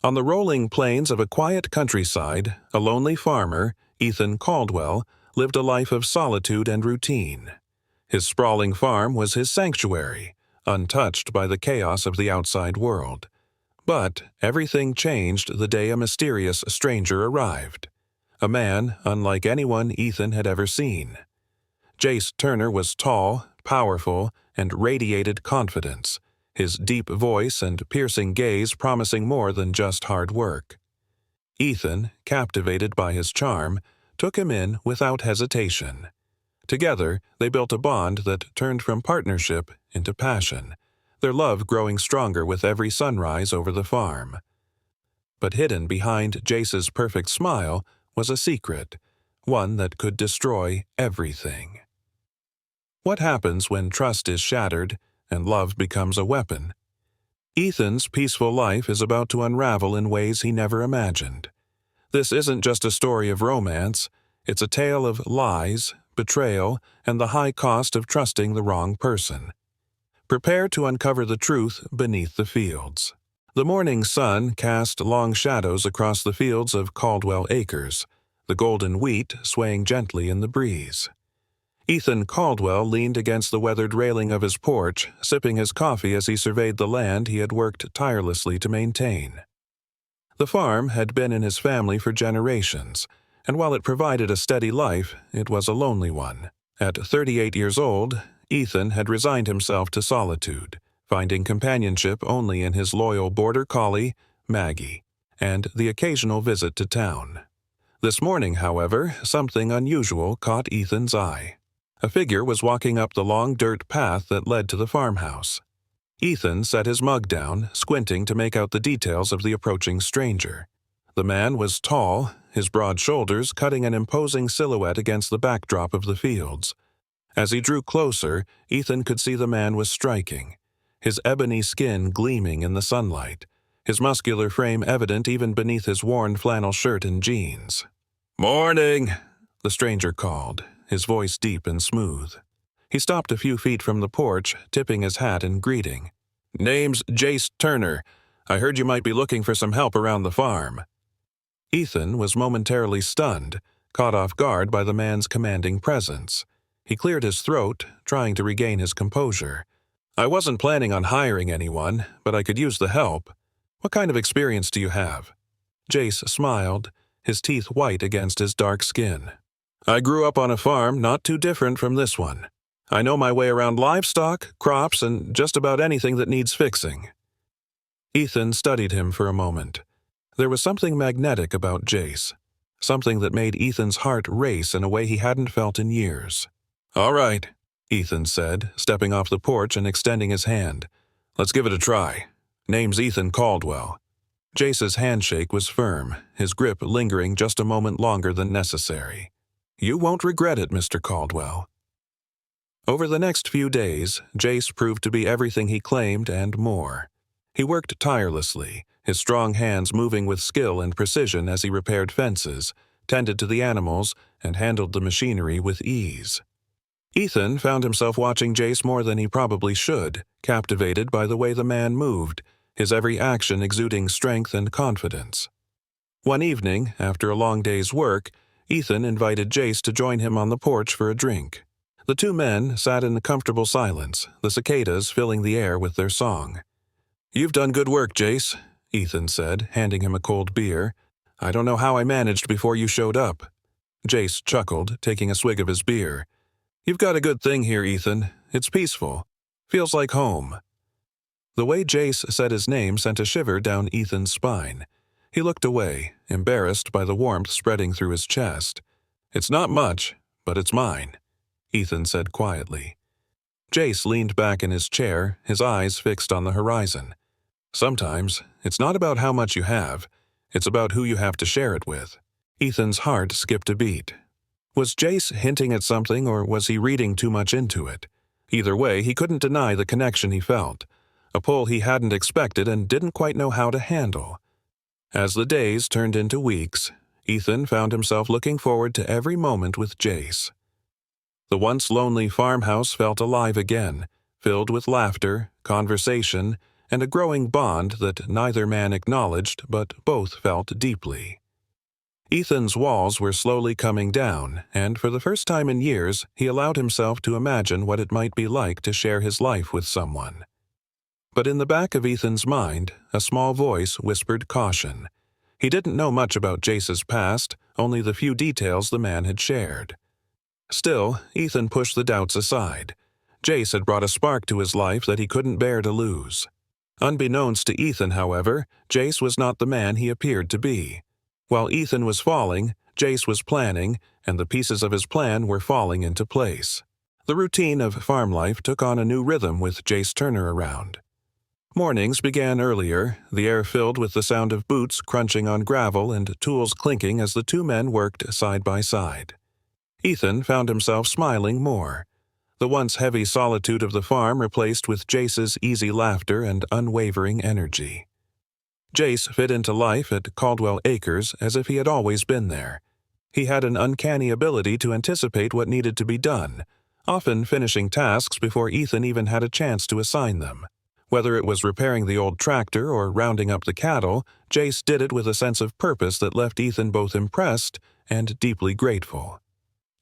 On the rolling plains of a quiet countryside, a lonely farmer, Ethan Caldwell, lived a life of solitude and routine. His sprawling farm was his sanctuary, untouched by the chaos of the outside world. But everything changed the day a mysterious stranger arrived. A man unlike anyone Ethan had ever seen. Jace Turner was tall, powerful, and radiated confidence, his deep voice and piercing gaze promising more than just hard work. Ethan, captivated by his charm, took him in without hesitation. Together, they built a bond that turned from partnership into passion, their love growing stronger with every sunrise over the farm. But hidden behind Jace's perfect smile was a secret, one that could destroy everything. What happens when trust is shattered and love becomes a weapon? Ethan's peaceful life is about to unravel in ways he never imagined. This isn't just a story of romance, it's a tale of lies, betrayal, and the high cost of trusting the wrong person. Prepare to uncover the truth beneath the fields. The morning sun cast long shadows across the fields of Caldwell Acres, the golden wheat swaying gently in the breeze. Ethan Caldwell leaned against the weathered railing of his porch, sipping his coffee as he surveyed the land he had worked tirelessly to maintain. The farm had been in his family for generations, and while it provided a steady life, it was a lonely one. At 38 years old, Ethan had resigned himself to solitude, finding companionship only in his loyal border collie, Maggie, and the occasional visit to town. This morning, however, something unusual caught Ethan's eye. A figure was walking up the long dirt path that led to the farmhouse. Ethan set his mug down, squinting to make out the details of the approaching stranger. The man was tall, his broad shoulders cutting an imposing silhouette against the backdrop of the fields. As he drew closer, Ethan could see the man was striking, his ebony skin gleaming in the sunlight, his muscular frame evident even beneath his worn flannel shirt and jeans. "Morning," the stranger called, his voice deep and smooth. He stopped a few feet from the porch, tipping his hat in greeting. "Name's Jace Turner. I heard you might be looking for some help around the farm." Ethan was momentarily stunned, caught off guard by the man's commanding presence. He cleared his throat, trying to regain his composure. "I wasn't planning on hiring anyone, but I could use the help. What kind of experience do you have?" Jace smiled, his teeth white against his dark skin. "I grew up on a farm not too different from this one. I know my way around livestock, crops, and just about anything that needs fixing." Ethan studied him for a moment. There was something magnetic about Jace, something that made Ethan's heart race in a way he hadn't felt in years. "All right," Ethan said, stepping off the porch and extending his hand. "Let's give it a try. Name's Ethan Caldwell." Jace's handshake was firm, his grip lingering just a moment longer than necessary. "You won't regret it, Mr. Caldwell." Over the next few days, Jace proved to be everything he claimed and more. He worked tirelessly, his strong hands moving with skill and precision as he repaired fences, tended to the animals, and handled the machinery with ease. Ethan found himself watching Jace more than he probably should, captivated by the way the man moved, his every action exuding strength and confidence. One evening, after a long day's work, Ethan invited Jace to join him on the porch for a drink. The two men sat in comfortable silence, the cicadas filling the air with their song. "You've done good work, Jace," Ethan said, handing him a cold beer. "I don't know how I managed before you showed up." Jace chuckled, taking a swig of his beer. "You've got a good thing here, Ethan. It's peaceful. Feels like home." The way Jace said his name sent a shiver down Ethan's spine. He looked away, embarrassed by the warmth spreading through his chest. "It's not much, but it's mine," Ethan said quietly. Jace leaned back in his chair, his eyes fixed on the horizon. "Sometimes, it's not about how much you have, it's about who you have to share it with." Ethan's heart skipped a beat. Was Jace hinting at something, or was he reading too much into it? Either way, he couldn't deny the connection he felt, a pull he hadn't expected and didn't quite know how to handle. As the days turned into weeks, Ethan found himself looking forward to every moment with Jace. The once lonely farmhouse felt alive again, filled with laughter, conversation, and a growing bond that neither man acknowledged but both felt deeply. Ethan's walls were slowly coming down, and for the first time in years, he allowed himself to imagine what it might be like to share his life with someone. But in the back of Ethan's mind, a small voice whispered caution. He didn't know much about Jace's past, only the few details the man had shared. Still, Ethan pushed the doubts aside. Jace had brought a spark to his life that he couldn't bear to lose. Unbeknownst to Ethan, however, Jace was not the man he appeared to be. While Ethan was falling, Jace was planning, and the pieces of his plan were falling into place. The routine of farm life took on a new rhythm with Jace Turner around. Mornings began earlier, the air filled with the sound of boots crunching on gravel and tools clinking as the two men worked side by side. Ethan found himself smiling more. The once heavy solitude of the farm replaced with Jace's easy laughter and unwavering energy. Jace fit into life at Caldwell Acres as if he had always been there. He had an uncanny ability to anticipate what needed to be done, often finishing tasks before Ethan even had a chance to assign them. Whether it was repairing the old tractor or rounding up the cattle, Jace did it with a sense of purpose that left Ethan both impressed and deeply grateful.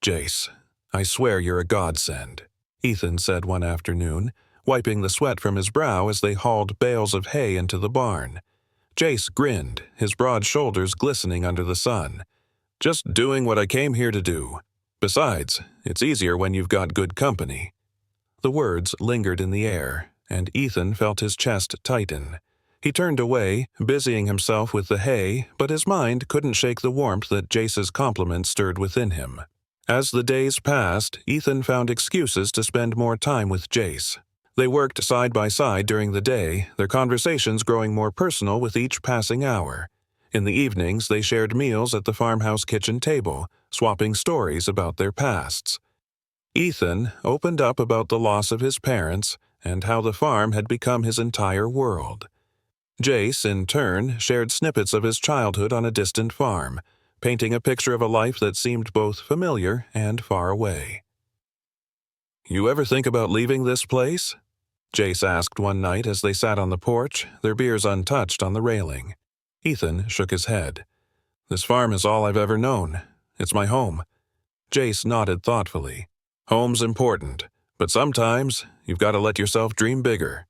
"Jace, I swear you're a godsend," Ethan said one afternoon, wiping the sweat from his brow as they hauled bales of hay into the barn. Jace grinned, his broad shoulders glistening under the sun. "Just doing what I came here to do. Besides, it's easier when you've got good company." The words lingered in the air, and Ethan felt his chest tighten. He turned away, busying himself with the hay, but his mind couldn't shake the warmth that Jace's compliment stirred within him. As the days passed, Ethan found excuses to spend more time with Jace. They worked side by side during the day, their conversations growing more personal with each passing hour. In the evenings, they shared meals at the farmhouse kitchen table, swapping stories about their pasts. Ethan opened up about the loss of his parents and how the farm had become his entire world. Jace, in turn, shared snippets of his childhood on a distant farm, painting a picture of a life that seemed both familiar and far away. "You ever think about leaving this place?" Jace asked one night as they sat on the porch, their beers untouched on the railing. Ethan shook his head. "This farm is all I've ever known. It's my home." Jace nodded thoughtfully. "Home's important, but sometimes you've got to let yourself dream bigger."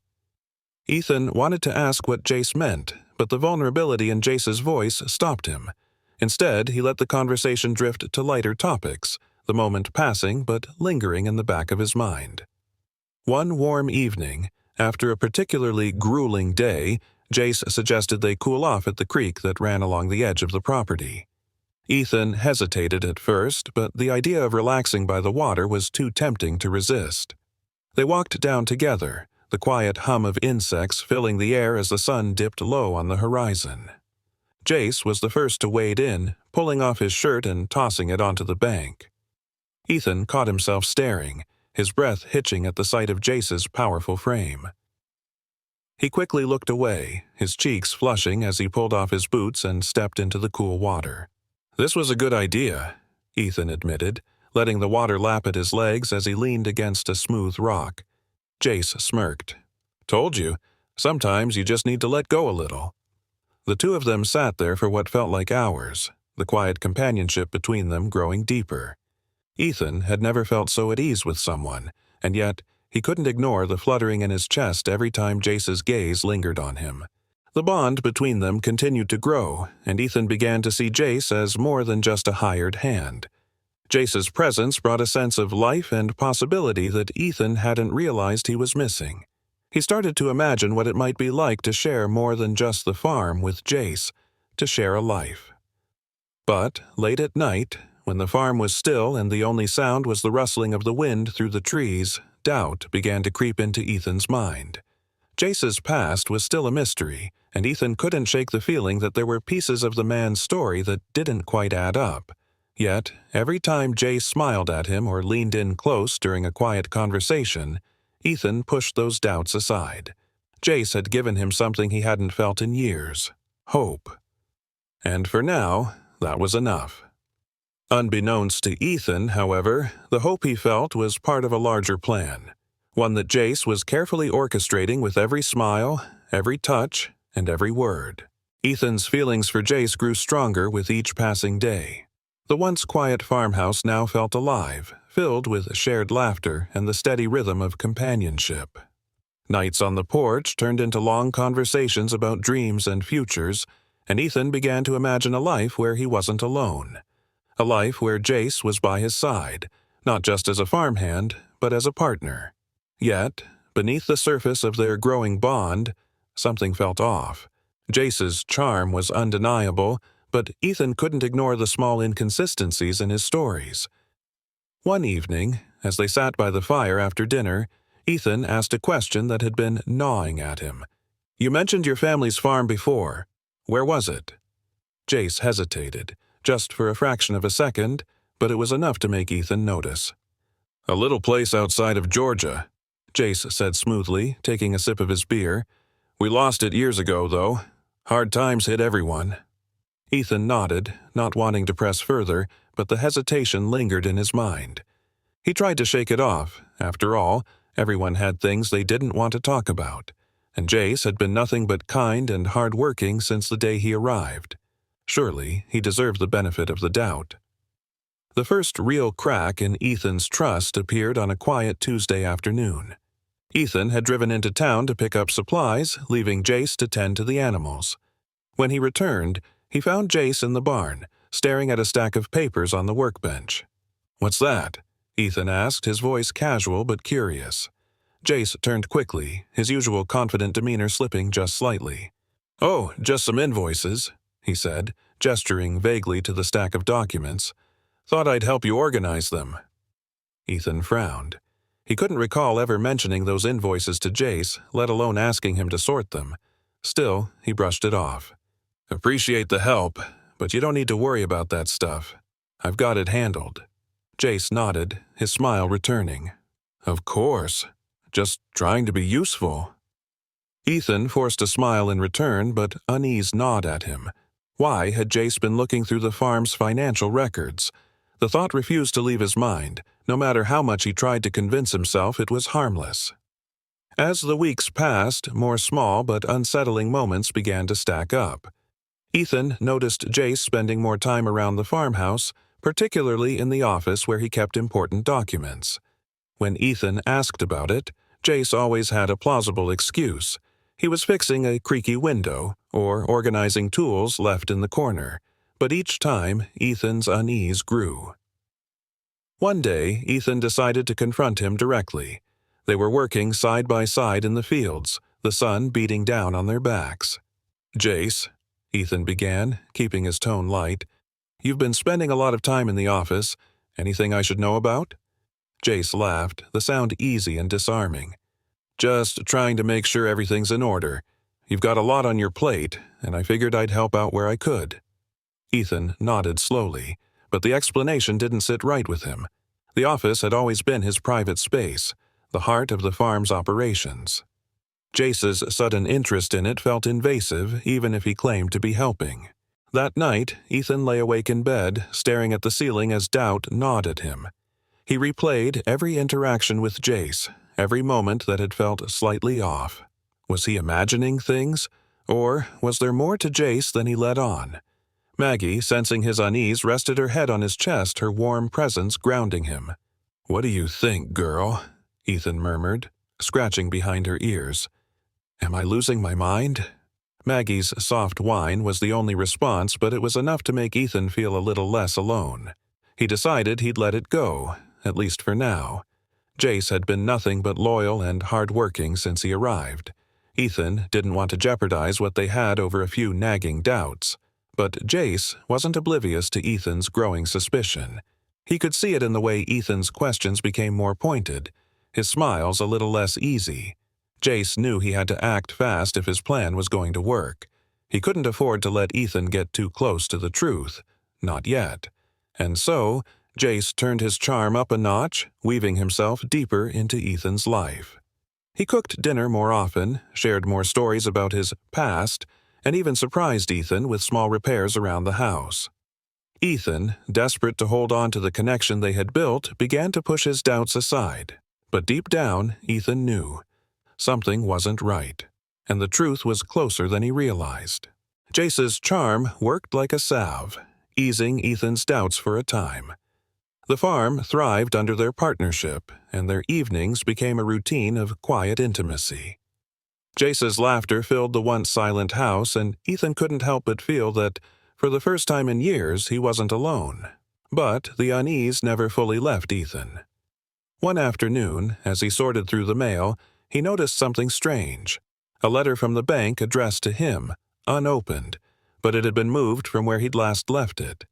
Ethan wanted to ask what Jace meant, but the vulnerability in Jace's voice stopped him. Instead, he let the conversation drift to lighter topics, the moment passing but lingering in the back of his mind. One warm evening, after a particularly grueling day, Jace suggested they cool off at the creek that ran along the edge of the property. Ethan hesitated at first, but the idea of relaxing by the water was too tempting to resist. They walked down together, the quiet hum of insects filling the air as the sun dipped low on the horizon. Jace was the first to wade in, pulling off his shirt and tossing it onto the bank. Ethan caught himself staring, his breath hitching at the sight of Jace's powerful frame. He quickly looked away, his cheeks flushing as he pulled off his boots and stepped into the cool water. "This was a good idea," Ethan admitted, letting the water lap at his legs as he leaned against a smooth rock. Jace smirked. "Told you, sometimes you just need to let go a little." The two of them sat there for what felt like hours, the quiet companionship between them growing deeper. Ethan had never felt so at ease with someone, and yet he couldn't ignore the fluttering in his chest every time Jace's gaze lingered on him. The bond between them continued to grow, and Ethan began to see Jace as more than just a hired hand. Jace's presence brought a sense of life and possibility that Ethan hadn't realized he was missing. He started to imagine what it might be like to share more than just the farm with Jace, to share a life. But late at night, when the farm was still and the only sound was the rustling of the wind through the trees, doubt began to creep into Ethan's mind. Jace's past was still a mystery, and Ethan couldn't shake the feeling that there were pieces of the man's story that didn't quite add up. Yet, every time Jace smiled at him or leaned in close during a quiet conversation, Ethan pushed those doubts aside. Jace had given him something he hadn't felt in years: hope. And for now, that was enough. Unbeknownst to Ethan, however, the hope he felt was part of a larger plan, one that Jace was carefully orchestrating with every smile, every touch, and every word. Ethan's feelings for Jace grew stronger with each passing day. The once quiet farmhouse now felt alive, filled with shared laughter and the steady rhythm of companionship. Nights on the porch turned into long conversations about dreams and futures, and Ethan began to imagine a life where he wasn't alone. A life where Jace was by his side, not just as a farmhand, but as a partner. Yet, beneath the surface of their growing bond, something felt off. Jace's charm was undeniable, but Ethan couldn't ignore the small inconsistencies in his stories. One evening, as they sat by the fire after dinner, Ethan asked a question that had been gnawing at him. "You mentioned your family's farm before. Where was it?" Jace hesitated, just for a fraction of a second, but it was enough to make Ethan notice. "A little place outside of Georgia," Jace said smoothly, taking a sip of his beer. "We lost it years ago, though. Hard times hit everyone." Ethan nodded, not wanting to press further, but the hesitation lingered in his mind. He tried to shake it off. After all, everyone had things they didn't want to talk about, and Jace had been nothing but kind and hard-working since the day he arrived. Surely he deserved the benefit of the doubt. The first real crack in Ethan's trust appeared on a quiet Tuesday afternoon. Ethan had driven into town to pick up supplies, leaving Jace to tend to the animals. When he returned, he found Jace in the barn, staring at a stack of papers on the workbench. "What's that?" Ethan asked, his voice casual but curious. Jace turned quickly, his usual confident demeanor slipping just slightly. "Oh, just some invoices," he said, gesturing vaguely to the stack of documents. "Thought I'd help you organize them." Ethan frowned. He couldn't recall ever mentioning those invoices to Jace, let alone asking him to sort them. Still, he brushed it off. "Appreciate the help, but you don't need to worry about that stuff. I've got it handled." Jace nodded, his smile returning. "Of course. Just trying to be useful." Ethan forced a smile in return, but unease gnawed at him. Why had Jace been looking through the farm's financial records? The thought refused to leave his mind, no matter how much he tried to convince himself it was harmless. As the weeks passed, more small but unsettling moments began to stack up. Ethan noticed Jace spending more time around the farmhouse, particularly in the office where he kept important documents. When Ethan asked about it, Jace always had a plausible excuse. He was fixing a creaky window or organizing tools left in the corner, but each time Ethan's unease grew. One day, Ethan decided to confront him directly. They were working side by side in the fields, the sun beating down on their backs. "Jace," Ethan began, keeping his tone light, "you've been spending a lot of time in the office. Anything I should know about?" Jace laughed, the sound easy and disarming. "Just trying to make sure everything's in order. You've got a lot on your plate, and I figured I'd help out where I could." Ethan nodded slowly, but the explanation didn't sit right with him. The office had always been his private space, the heart of the farm's operations. Jace's sudden interest in it felt invasive, even if he claimed to be helping. That night, Ethan lay awake in bed, staring at the ceiling as doubt gnawed at him. He replayed every interaction with Jace, every moment that had felt slightly off. Was he imagining things? Or was there more to Jace than he let on? Maggie, sensing his unease, rested her head on his chest, her warm presence grounding him. "What do you think, girl?" Ethan murmured, scratching behind her ears. "Am I losing my mind?" Maggie's soft whine was the only response, but it was enough to make Ethan feel a little less alone. He decided he'd let it go, at least for now. Jace had been nothing but loyal and hard-working since he arrived. Ethan didn't want to jeopardize what they had over a few nagging doubts. But Jace wasn't oblivious to Ethan's growing suspicion. He could see it in the way Ethan's questions became more pointed, his smiles a little less easy. Jace knew he had to act fast if his plan was going to work. He couldn't afford to let Ethan get too close to the truth. Not yet. And so, Jace turned his charm up a notch, weaving himself deeper into Ethan's life. He cooked dinner more often, shared more stories about his past, and even surprised Ethan with small repairs around the house. Ethan, desperate to hold on to the connection they had built, began to push his doubts aside. But deep down, Ethan knew. Something wasn't right. and the truth was closer than he realized. Jace's charm worked like a salve, easing Ethan's doubts for a time. The farm thrived under their partnership, and their evenings became a routine of quiet intimacy. Jace's laughter filled the once silent house, and Ethan couldn't help but feel that, for the first time in years, he wasn't alone. But the unease never fully left Ethan. One afternoon, as he sorted through the mail, he noticed something strange. A letter from the bank addressed to him, unopened, but it had been moved from where he'd last left it.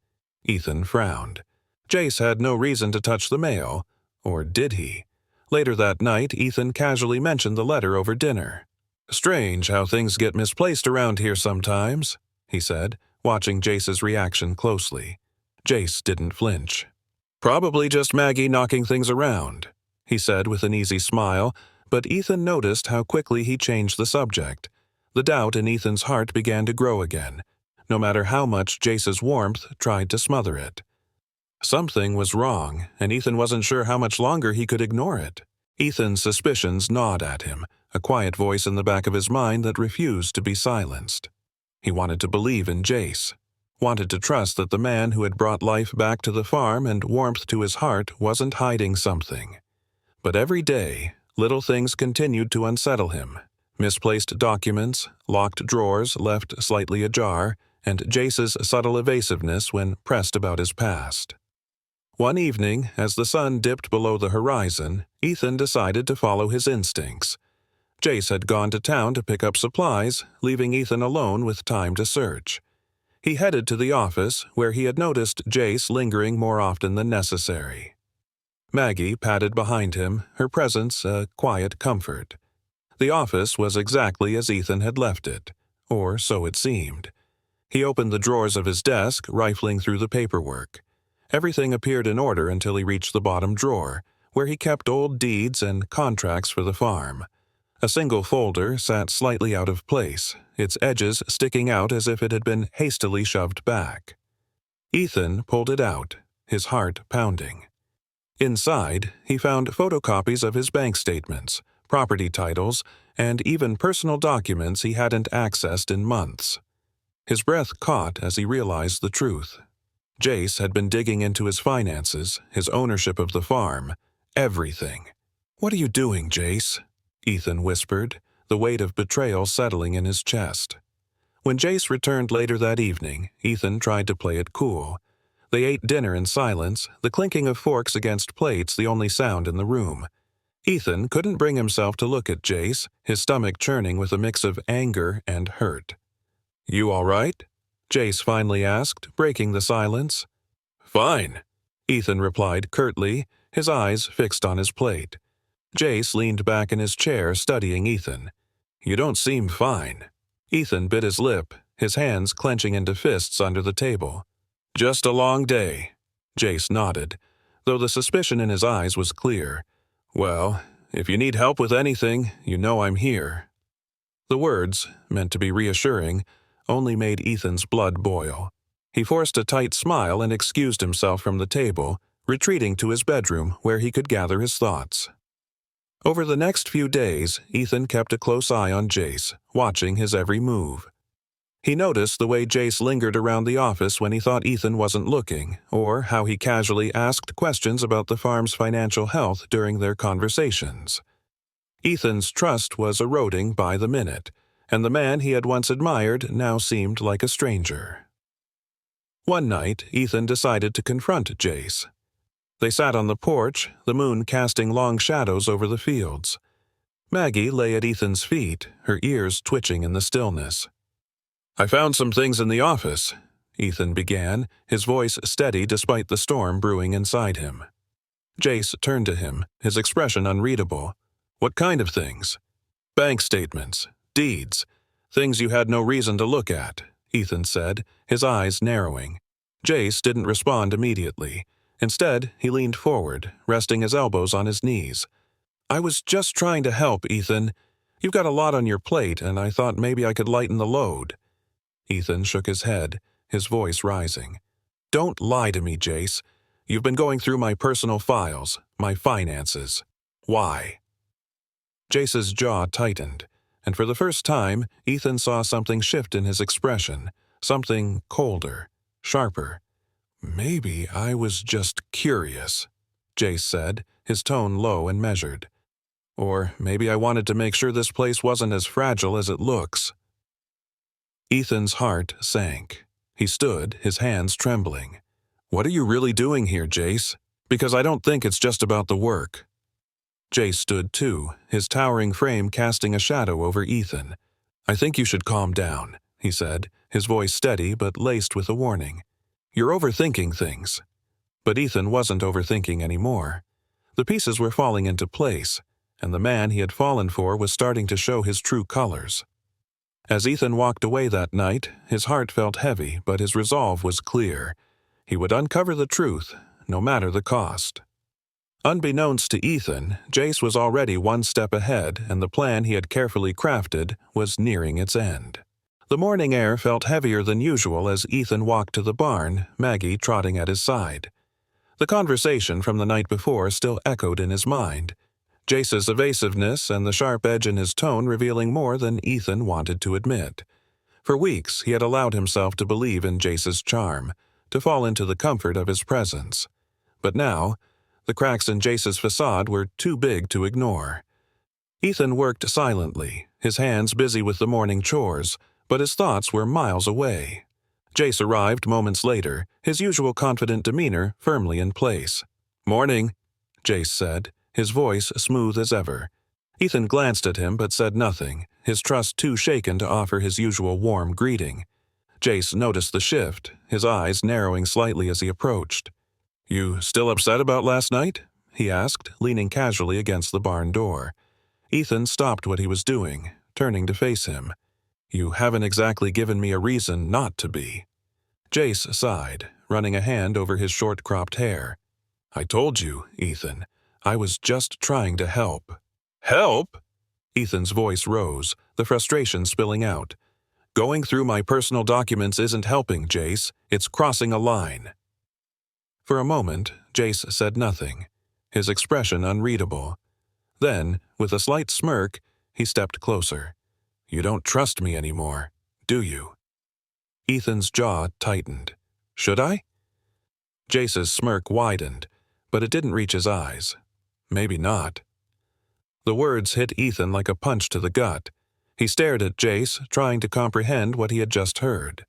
Ethan frowned. Jace had no reason to touch the mail, or did he? Later that night, Ethan casually mentioned the letter over dinner. "Strange how things get misplaced around here sometimes," he said, watching Jace's reaction closely. Jace didn't flinch. "Probably just Maggie knocking things around," he said with an easy smile, but Ethan noticed how quickly he changed the subject. The doubt in Ethan's heart began to grow again, no matter how much Jace's warmth tried to smother it. Something was wrong, and Ethan wasn't sure how much longer he could ignore it. Ethan's suspicions gnawed at him, a quiet voice in the back of his mind that refused to be silenced. He wanted to believe in Jace, wanted to trust that the man who had brought life back to the farm and warmth to his heart wasn't hiding something. But every day, little things continued to unsettle him. Misplaced documents, locked drawers left slightly ajar, and Jace's subtle evasiveness when pressed about his past. One evening, as the sun dipped below the horizon, Ethan decided to follow his instincts. Jace had gone to town to pick up supplies, leaving Ethan alone with time to search. He headed to the office, where he had noticed Jace lingering more often than necessary. Maggie padded behind him, her presence a quiet comfort. The office was exactly as Ethan had left it, or so it seemed. He opened the drawers of his desk, rifling through the paperwork. Everything appeared in order until he reached the bottom drawer, where he kept old deeds and contracts for the farm. A single folder sat slightly out of place, its edges sticking out as if it had been hastily shoved back. Ethan pulled it out, his heart pounding. Inside, he found photocopies of his bank statements, property titles, and even personal documents he hadn't accessed in months. His breath caught as he realized the truth. Jace had been digging into his finances, his ownership of the farm, everything. "What are you doing, Jace?" Ethan whispered, the weight of betrayal settling in his chest. When Jace returned later that evening, Ethan tried to play it cool. They ate dinner in silence, the clinking of forks against plates the only sound in the room. Ethan couldn't bring himself to look at Jace, his stomach churning with a mix of anger and hurt. "You all right?" Jace finally asked, breaking the silence. "Fine," Ethan replied curtly, his eyes fixed on his plate. Jace leaned back in his chair, studying Ethan. "You don't seem fine." Ethan bit his lip, his hands clenching into fists under the table. "Just a long day," Jace nodded, though the suspicion in his eyes was clear. "Well, if you need help with anything, you know I'm here." The words, meant to be reassuring, only made Ethan's blood boil. He forced a tight smile and excused himself from the table, retreating to his bedroom where he could gather his thoughts. Over the next few days, Ethan kept a close eye on Jace, watching his every move. He noticed the way Jace lingered around the office when he thought Ethan wasn't looking, or how he casually asked questions about the farm's financial health during their conversations. Ethan's trust was eroding by the minute, and the man he had once admired now seemed like a stranger. One night, Ethan decided to confront Jace. They sat on the porch, the moon casting long shadows over the fields. Maggie lay at Ethan's feet, her ears twitching in the stillness. "I found some things in the office," Ethan began, his voice steady despite the storm brewing inside him. Jace turned to him, his expression unreadable. "What kind of things?" "Bank statements, deeds, things you had no reason to look at," Ethan said, his eyes narrowing. Jace didn't respond immediately. Instead, he leaned forward, resting his elbows on his knees. "I was just trying to help, Ethan. You've got a lot on your plate, and I thought maybe I could lighten the load." Ethan shook his head, his voice rising. "Don't lie to me, Jace. You've been going through my personal files, my finances. Why?" Jace's jaw tightened. and for the first time, Ethan saw something shift in his expression, something colder, sharper. "Maybe I was just curious," Jace said, his tone low and measured. "Or maybe I wanted to make sure this place wasn't as fragile as it looks." Ethan's heart sank. He stood, his hands trembling. "What are you really doing here, Jace? Because I don't think it's just about the work." Jace stood too, his towering frame casting a shadow over Ethan. "I think you should calm down," he said, his voice steady but laced with a warning. "You're overthinking things." But Ethan wasn't overthinking anymore. The pieces were falling into place, and the man he had fallen for was starting to show his true colors. As Ethan walked away that night, his heart felt heavy, but his resolve was clear. He would uncover the truth, no matter the cost. Unbeknownst to Ethan, Jace was already one step ahead, and the plan he had carefully crafted was nearing its end. The morning air felt heavier than usual as Ethan walked to the barn, Maggie trotting at his side. The conversation from the night before still echoed in his mind, Jace's evasiveness and the sharp edge in his tone revealing more than Ethan wanted to admit. For weeks he had allowed himself to believe in Jace's charm, to fall into the comfort of his presence. But now, the cracks in Jace's facade were too big to ignore. Ethan worked silently, his hands busy with the morning chores, but his thoughts were miles away. Jace arrived moments later, his usual confident demeanor firmly in place. "Morning," Jace said, his voice smooth as ever. Ethan glanced at him but said nothing, his trust too shaken to offer his usual warm greeting. Jace noticed the shift, his eyes narrowing slightly as he approached. "You still upset about last night?" he asked, leaning casually against the barn door. Ethan stopped what he was doing, turning to face him. "You haven't exactly given me a reason not to be." Jace sighed, running a hand over his short-cropped hair. "I told you, Ethan, I was just trying to help." "Help?" Ethan's voice rose, the frustration spilling out. "Going through my personal documents isn't helping, Jace. It's crossing a line." For a moment, Jace said nothing, his expression unreadable. Then, with a slight smirk, he stepped closer. "You don't trust me anymore, do you?" Ethan's jaw tightened. "Should I?" Jace's smirk widened, but it didn't reach his eyes. "Maybe not." The words hit Ethan like a punch to the gut. He stared at Jace, trying to comprehend what he had just heard.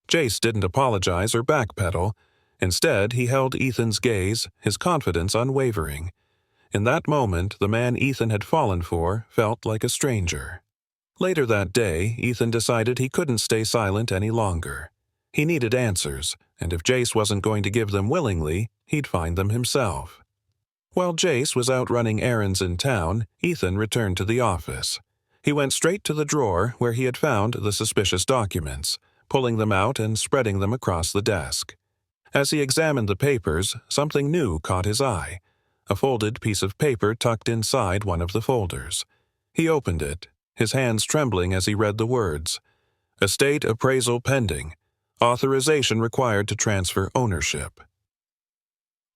Jace didn't apologize or backpedal. Instead, he held Ethan's gaze, his confidence unwavering. In that moment, the man Ethan had fallen for felt like a stranger. Later that day, Ethan decided he couldn't stay silent any longer. He needed answers, and if Jace wasn't going to give them willingly, he'd find them himself. While Jace was out running errands in town, Ethan returned to the office. He went straight to the drawer where he had found the suspicious documents, pulling them out and spreading them across the desk. As he examined the papers, something new caught his eye, a folded piece of paper tucked inside one of the folders. He opened it, his hands trembling as he read the words. "Estate appraisal pending. Authorization required to transfer ownership."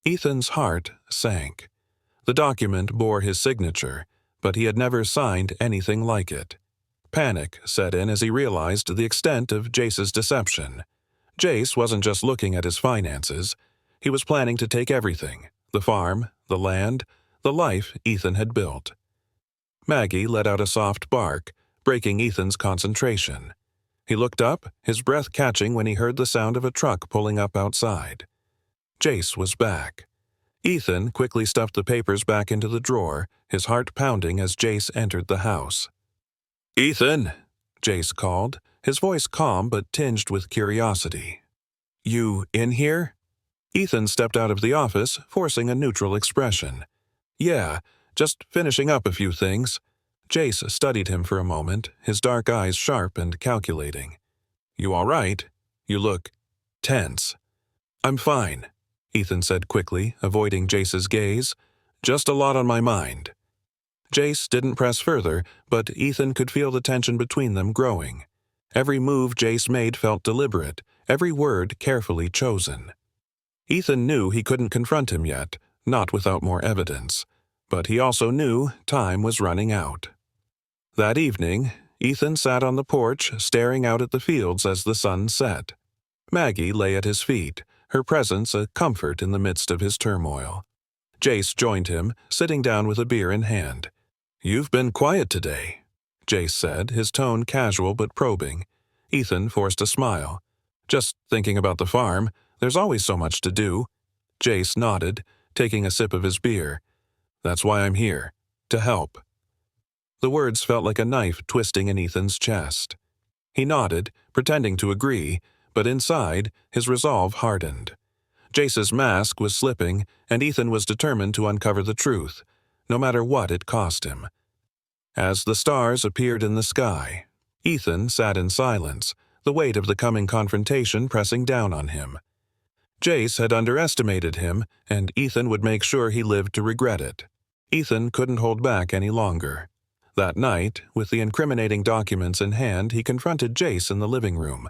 Ethan's heart sank. The document bore his signature, but he had never signed anything like it. Panic set in as he realized the extent of Jace's deception. Jace wasn't just looking at his finances. He was planning to take everything, the farm, the land, the life Ethan had built. Maggie let out a soft bark, breaking Ethan's concentration. He looked up, his breath catching when he heard the sound of a truck pulling up outside. Jace was back. Ethan quickly stuffed the papers back into the drawer, his heart pounding as Jace entered the house. "Ethan," Jace called, his voice calm but tinged with curiosity. "You in here?" Ethan stepped out of the office, forcing a neutral expression. "Yeah, just finishing up a few things." Jace studied him for a moment, his dark eyes sharp and calculating. "You all right? You look tense." "I'm fine," Ethan said quickly, avoiding Jace's gaze. "Just a lot on my mind." Jace didn't press further, but Ethan could feel the tension between them growing. Every move Jace made felt deliberate, every word carefully chosen. Ethan knew he couldn't confront him yet, not without more evidence, but he also knew time was running out. That evening, Ethan sat on the porch staring out at the fields as the sun set. Maggie lay at his feet, her presence a comfort in the midst of his turmoil. Jace joined him, sitting down with a beer in hand. "You've been quiet today," Jace said, his tone casual but probing. Ethan forced a smile. "Just thinking about the farm. There's always so much to do." Jace nodded, taking a sip of his beer. "That's why I'm here. To help." The words felt like a knife twisting in Ethan's chest. He nodded, pretending to agree, but inside, his resolve hardened. Jace's mask was slipping, and Ethan was determined to uncover the truth, no matter what it cost him. As the stars appeared in the sky, Ethan sat in silence, the weight of the coming confrontation pressing down on him. Jace had underestimated him, and Ethan would make sure he lived to regret it. Ethan couldn't hold back any longer. That night, with the incriminating documents in hand, he confronted Jace in the living room.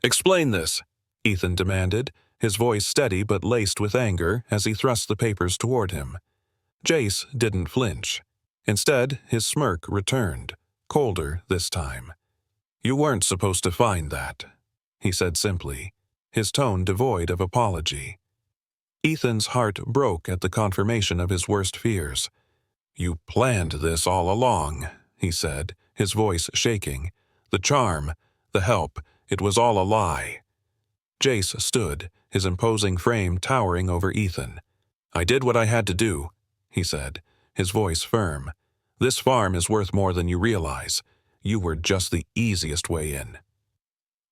"Explain this," Ethan demanded, his voice steady but laced with anger as he thrust the papers toward him. Jace didn't flinch. Instead, his smirk returned, colder this time. "You weren't supposed to find that," he said simply, his tone devoid of apology. Ethan's heart broke at the confirmation of his worst fears. "You planned this all along," he said, his voice shaking. "The charm, the help, it was all a lie." Jace stood, his imposing frame towering over Ethan. "I did what I had to do," he said, his voice firm. "This farm is worth more than you realize. You were just the easiest way in."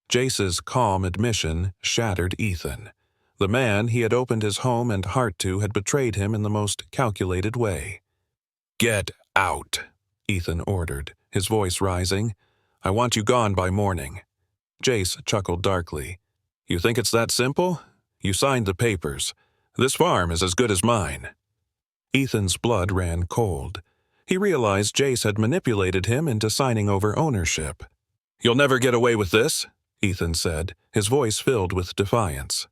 Jace's calm admission shattered Ethan. The man he had opened his home and heart to had betrayed him in the most calculated way. "Get out," Ethan ordered, his voice rising. "I want you gone by morning." Jace chuckled darkly. "You think it's that simple? You signed the papers. This farm is as good as mine." Ethan's blood ran cold. He realized Jace had manipulated him into signing over ownership. "You'll never get away with this," Ethan said, his voice filled with defiance.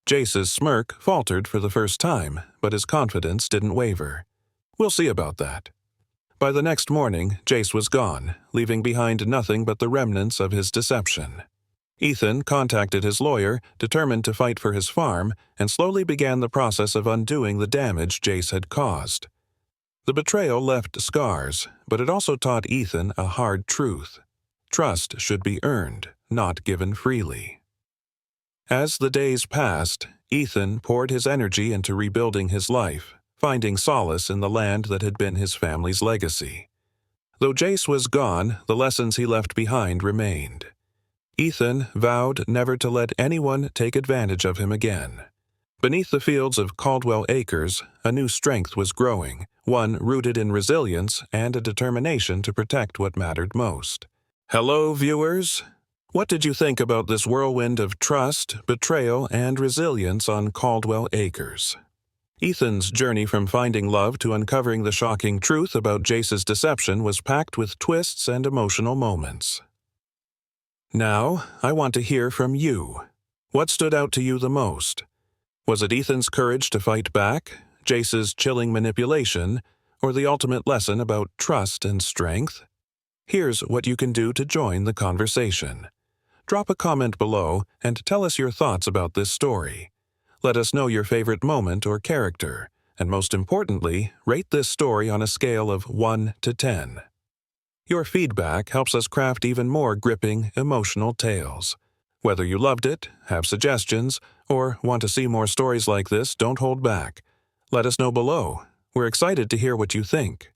Jace's smirk faltered for the first time, but his confidence didn't waver. "We'll see about that." By the next morning, Jace was gone, leaving behind nothing but the remnants of his deception. Ethan contacted his lawyer, determined to fight for his farm, and slowly began the process of undoing the damage Jace had caused. The betrayal left scars, but it also taught Ethan a hard truth. Trust should be earned, not given freely. As the days passed, Ethan poured his energy into rebuilding his life, finding solace in the land that had been his family's legacy. Though Jace was gone, the lessons he left behind remained. Ethan vowed never to let anyone take advantage of him again. Beneath the fields of Caldwell Acres, a new strength was growing, one rooted in resilience and a determination to protect what mattered most. Hello, viewers. What did you think about this whirlwind of trust, betrayal, and resilience on Caldwell Acres? Ethan's journey from finding love to uncovering the shocking truth about Jace's deception was packed with twists and emotional moments. Now, I want to hear from you. What stood out to you the most? Was it Ethan's courage to fight back, Jace's chilling manipulation, or the ultimate lesson about trust and strength? Here's what you can do to join the conversation. Drop a comment below and tell us your thoughts about this story. Let us know your favorite moment or character, and most importantly, rate this story on a scale of 1 to 10. Your feedback helps us craft even more gripping, emotional tales. Whether you loved it, have suggestions, or want to see more stories like this, don't hold back. Let us know below. We're excited to hear what you think.